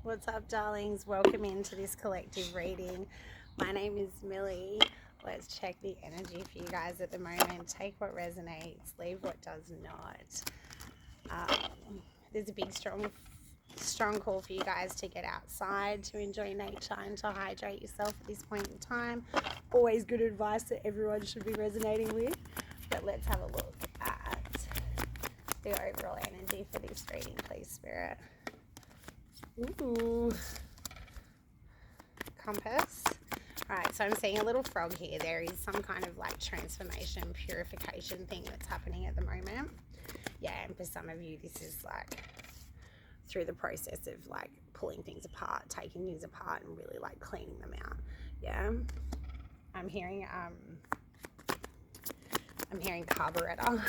What's up, darlings? Welcome into this collective reading. My name is Millie. Let's check the energy for you guys at the moment. Take what resonates, leave what does not. There's a big, strong call for you guys to get outside, to enjoy nature, and to hydrate yourself at this point in time. Always good advice that everyone should be resonating with. But let's have a look at the overall energy for this reading, please, Spirit. Ooh. Compass. Alright, so I'm seeing a little frog here. There is some kind of like transformation, purification thing that's happening at the moment. Yeah, and for some of you, this is like through the process of like pulling things apart, taking things apart and really like cleaning them out. Yeah. I'm hearing carburetor.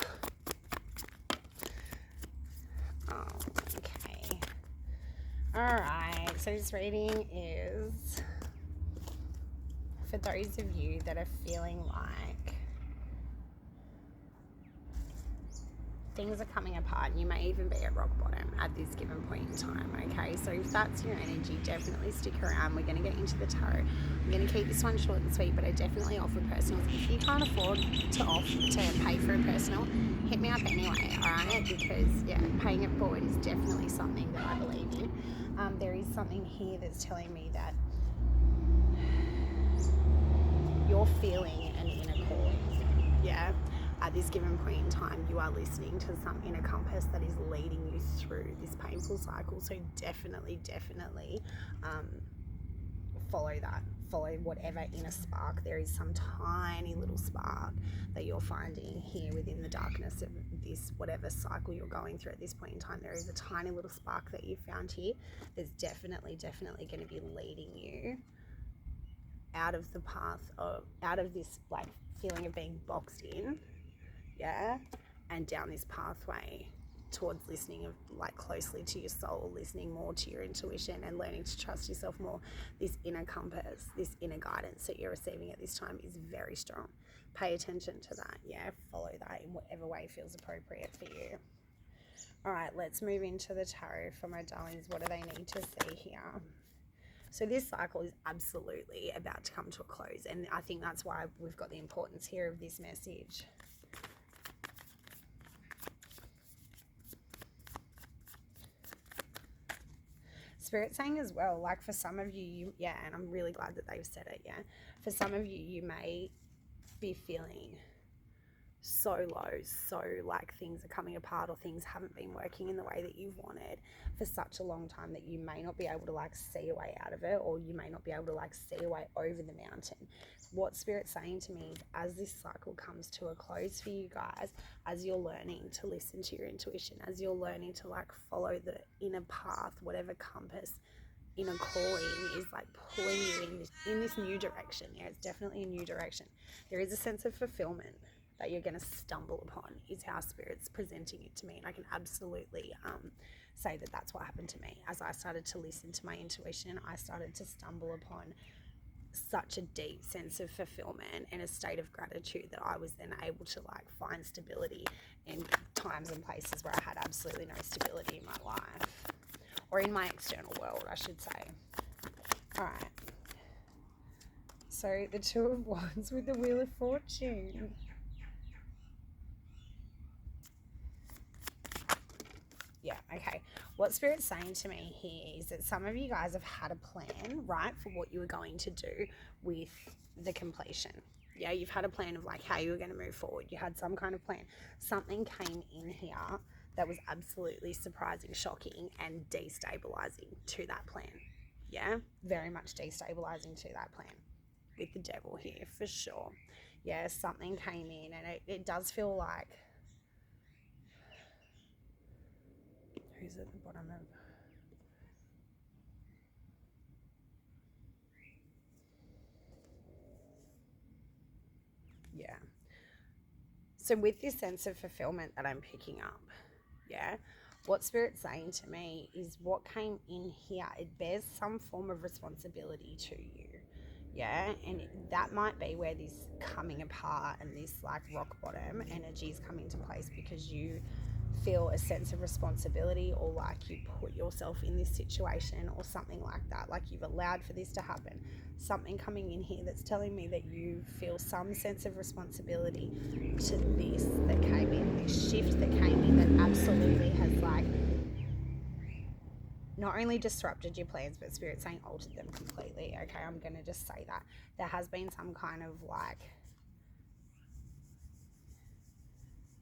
Oh, okay. Alright, so this reading is for those of you that are feeling like things are coming apart. You may even be at rock bottom at this given point in time, okay? So if that's your energy, definitely stick around. We're going to get into the tarot. I'm going to keep this one short and sweet, but I definitely offer personals. If you can't afford to pay for a personal, hit me up anyway, all right? Because, yeah, paying it forward is definitely something that I believe in. There is something here that's telling me that you're feeling an inner calling, yeah? At this given point in time, you are listening to some inner compass that is leading you through this painful cycle. So definitely follow that. Follow whatever inner spark. There is some tiny little spark that you're finding here within the darkness of this, whatever cycle you're going through at this point in time. There is a tiny little spark that you found here that's definitely going to be leading you out of the path of, out of this like feeling of being boxed in, yeah, and down this pathway towards listening of like closely to your soul, listening more to your intuition and learning to trust yourself more. This inner compass, this inner guidance that you're receiving at this time is very strong. Pay attention to that, yeah, follow that in whatever way feels appropriate for you. All right, let's move into the tarot for my darlings. What do they need to see here? So this cycle is absolutely about to come to a close, and I think that's why we've got the importance here of this message. Spirit saying as well, like for some of you, yeah, and I'm really glad that they've said it, yeah. For some of you, you may be feeling so low, so like things are coming apart or things haven't been working in the way that you've wanted for such a long time that you may not be able to like see a way out of it, or you may not be able to like see a way over the mountain. What Spirit's saying to me is, as this cycle comes to a close for you guys, as you're learning to listen to your intuition, as you're learning to like follow the inner path, whatever compass inner calling is like pulling you in this new direction. Yeah, it's definitely a new direction. There is a sense of fulfillment that you're going to stumble upon, is how Spirit's presenting it to me. And I can absolutely say that that's what happened to me. As I started to listen to my intuition, I started to stumble upon such a deep sense of fulfillment and a state of gratitude that I was then able to like find stability in times and places where I had absolutely no stability in my life, or in my external world, I should say. All right. So the Two of Wands with the Wheel of Fortune. Yeah, okay. What Spirit's saying to me here is that some of you guys have had a plan, right, for what you were going to do with the completion. Yeah, you've had a plan of like how you were going to move forward. You had some kind of plan. Something came in here that was absolutely surprising, shocking, and destabilizing to that plan. Yeah, very much destabilizing to that plan with the Devil here for sure. Yeah, something came in, and it does feel like, who's at the bottom of, yeah. So with this sense of fulfillment that I'm picking up, yeah, what Spirit's saying to me is what came in here, it bears some form of responsibility to you. Yeah, and that might be where this coming apart and this like rock bottom energy is coming into place, because you feel a sense of responsibility, or like you put yourself in this situation or something like that, like you've allowed for this to happen. Something coming in here that's telling me that you feel some sense of responsibility to this that came in, this shift that came in that absolutely has like not only disrupted your plans, but Spirit saying altered them completely. Okay, I'm going to just say that. There has been some kind of like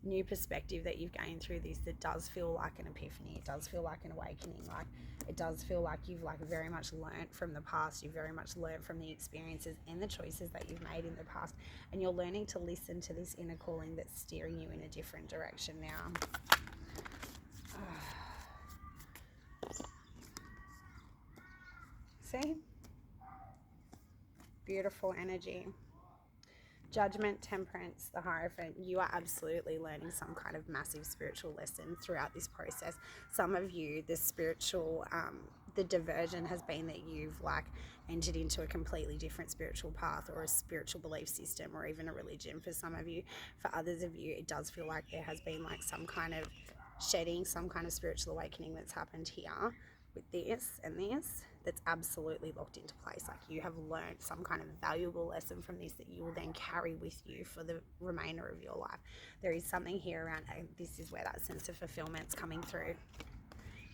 new perspective that you've gained through this that does feel like an epiphany. It does feel like an awakening. Like it does feel like you've like very much learned from the past. You've very much learned from the experiences and the choices that you've made in the past, and you're learning to listen to this inner calling that's steering you in a different direction now. See? Beautiful energy. Judgment, temperance, the Hierophant. You are absolutely learning some kind of massive spiritual lesson throughout this process. Some of you, the spiritual, the diversion has been that you've like entered into a completely different spiritual path or a spiritual belief system or even a religion for some of you. For others of you, it does feel like there has been like some kind of shedding, some kind of spiritual awakening that's happened here with this and this that's absolutely locked into place. Like you have learned some kind of valuable lesson from this that you will then carry with you for the remainder of your life. There is something here around, this is where that sense of fulfillment's coming through.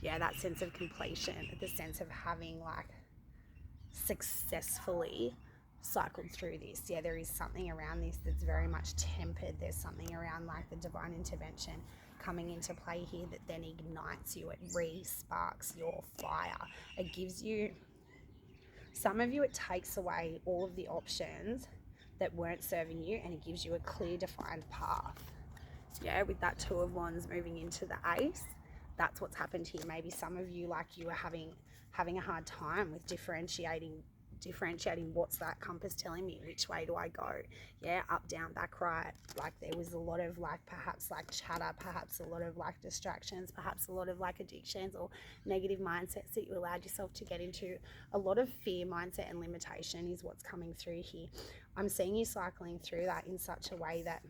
Yeah, that sense of completion, the sense of having like successfully cycled through this. Yeah, there is something around this that's very much tempered. There's something around like the divine intervention coming into play here that then ignites you. It re-sparks your fire. It gives you, some of you, it takes away all of the options that weren't serving you and it gives you a clear defined path. Yeah, with that Two of Wands moving into the Ace, that's what's happened here. Maybe some of you, like you were having a hard time with differentiating what's that compass telling me, which way do I go? Yeah, up, down, back, right. Like there was a lot of like perhaps like chatter, perhaps a lot of like distractions, perhaps a lot of like addictions or negative mindsets that you allowed yourself to get into. A lot of fear mindset and limitation is what's coming through here. I'm seeing you cycling through that in such a way that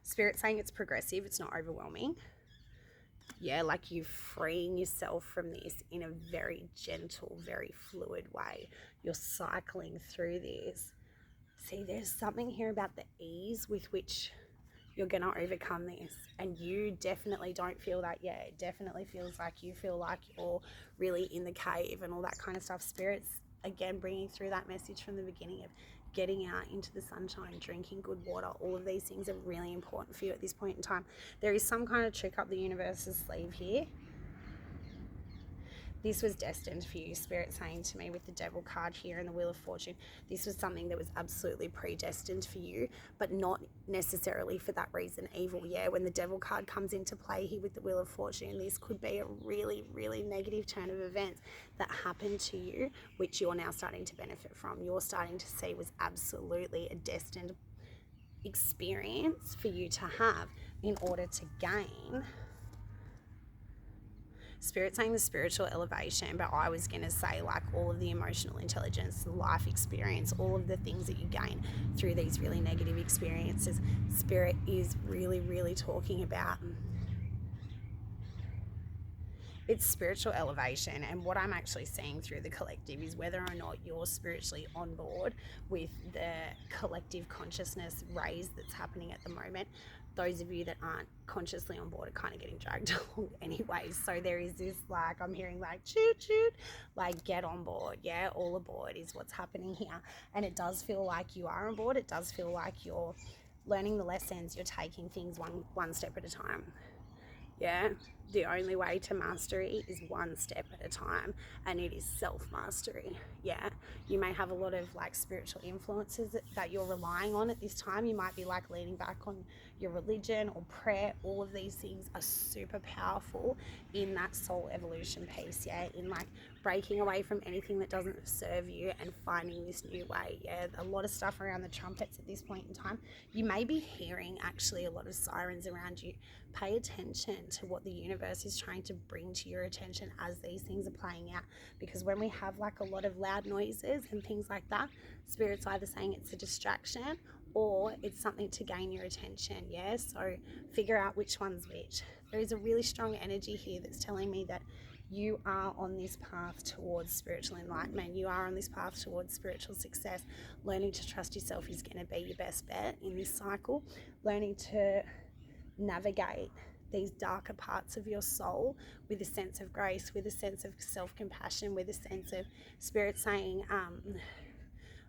Spirit's saying it's progressive, it's not overwhelming. Yeah, like you freeing yourself from this in a very gentle, very fluid way. You're cycling through this. See, there's something here about the ease with which you're going to overcome this. And you definitely don't feel that yet. It definitely feels like you feel like you're really in the cave and all that kind of stuff. Spirit's, again, bringing through that message from the beginning of getting out into the sunshine, drinking good water. All of these things are really important for you at this point in time. There is some kind of trick up the universe's sleeve here. This was destined for you, Spirit saying to me with the Devil card here and the Wheel of Fortune. This was something that was absolutely predestined for you, but not necessarily for that reason evil. Yeah, when the Devil card comes into play here with the Wheel of Fortune, this could be a really, really negative turn of events that happened to you, which you're now starting to benefit from. You're starting to see was absolutely a destined experience for you to have in order to gain. Spirit saying the spiritual elevation, but I was going to say like all of the emotional intelligence, the life experience, all of the things that you gain through these really negative experiences. Spirit is really, really talking about it's spiritual elevation. And what I'm actually seeing through the collective is whether or not you're spiritually on board with the collective consciousness raise that's happening at the moment. Those of you that aren't consciously on board are kind of getting dragged along anyways. So there is this like, I'm hearing like choot choot, like get on board. Yeah, all aboard is what's happening here. And it does feel like you are on board. It does feel like you're learning the lessons. You're taking things one step at a time. Yeah, the only way to mastery is one step at a time, and it is self-mastery. Yeah, you may have a lot of like spiritual influences that you're relying on at this time. You might be like leaning back on your religion or prayer. All of these things are super powerful in that soul evolution piece. Yeah, in like breaking away from anything that doesn't serve you and finding this new way. Yeah, a lot of stuff around the trumpets at this point in time. You may be hearing actually a lot of sirens around you. Pay attention to what the universe is trying to bring to your attention as these things are playing out, because when we have like a lot of loud noises and things like that, Spirit's either saying it's a distraction or it's something to gain your attention. Yeah, so figure out which one's which. There is a really strong energy here that's telling me that you are on this path towards spiritual enlightenment. You are on this path towards spiritual success. Learning to trust yourself is going to be your best bet in this cycle. Learning to navigate these darker parts of your soul with a sense of grace, with a sense of self-compassion, with a sense of spirit saying,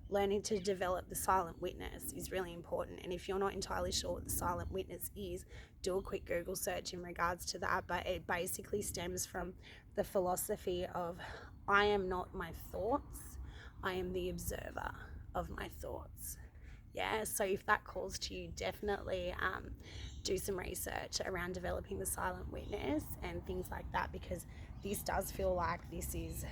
learning to develop the silent witness is really important. And if you're not entirely sure what the silent witness is, do a quick Google search in regards to that. But it basically stems from the philosophy of, I am not my thoughts, I am the observer of my thoughts. Yeah, so if that calls to you, definitely do some research around developing the silent witness and things like that, because this does feel like this is...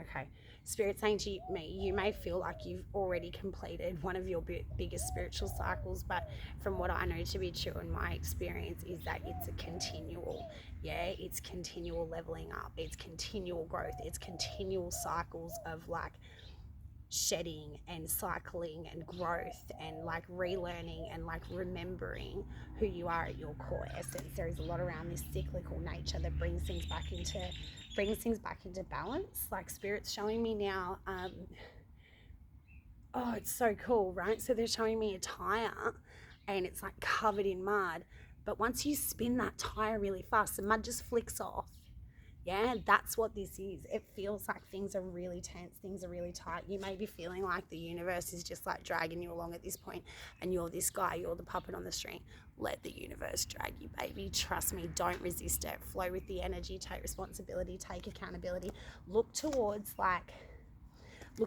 Okay, Spirit saying to me, you may feel like you've already completed one of your biggest spiritual cycles, but from what I know to be true in my experience is that it's a continual, it's continual leveling up, it's continual growth, it's continual cycles of like shedding and cycling and growth and like relearning and like remembering who you are at your core essence. There is a lot around this cyclical nature that brings things back into balance. Like Spirit's showing me now, oh, it's so cool, right? So they're showing me a tire and it's like covered in mud, but once you spin that tire really fast, the mud just flicks off. Yeah, that's what this is. It feels like things are really tense, things are really tight. You may be feeling like the universe is just like dragging you along at this point, and you're this guy, you're the puppet on the string. Let the universe drag you, baby. Trust me, don't resist it. Flow with the energy, take responsibility, take accountability. Look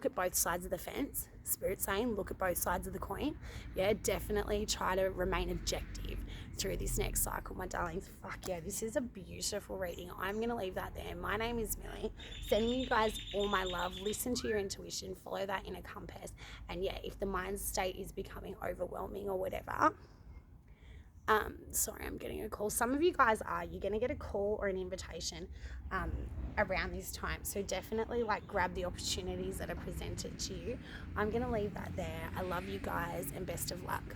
at both sides of the fence. Spirit saying, look at both sides of the coin. Yeah, definitely try to remain objective through this next cycle, my darlings. Fuck yeah, this is a beautiful reading. I'm going to leave that there. My name is Millie. Sending you guys all my love. Listen to your intuition. Follow that inner compass. And yeah, if the mind state is becoming overwhelming or whatever, sorry, I'm getting a call. Some of you guys you're going to get a call or an invitation around this time. So definitely like grab the opportunities that are presented to you. I'm going to leave that there. I love you guys and best of luck.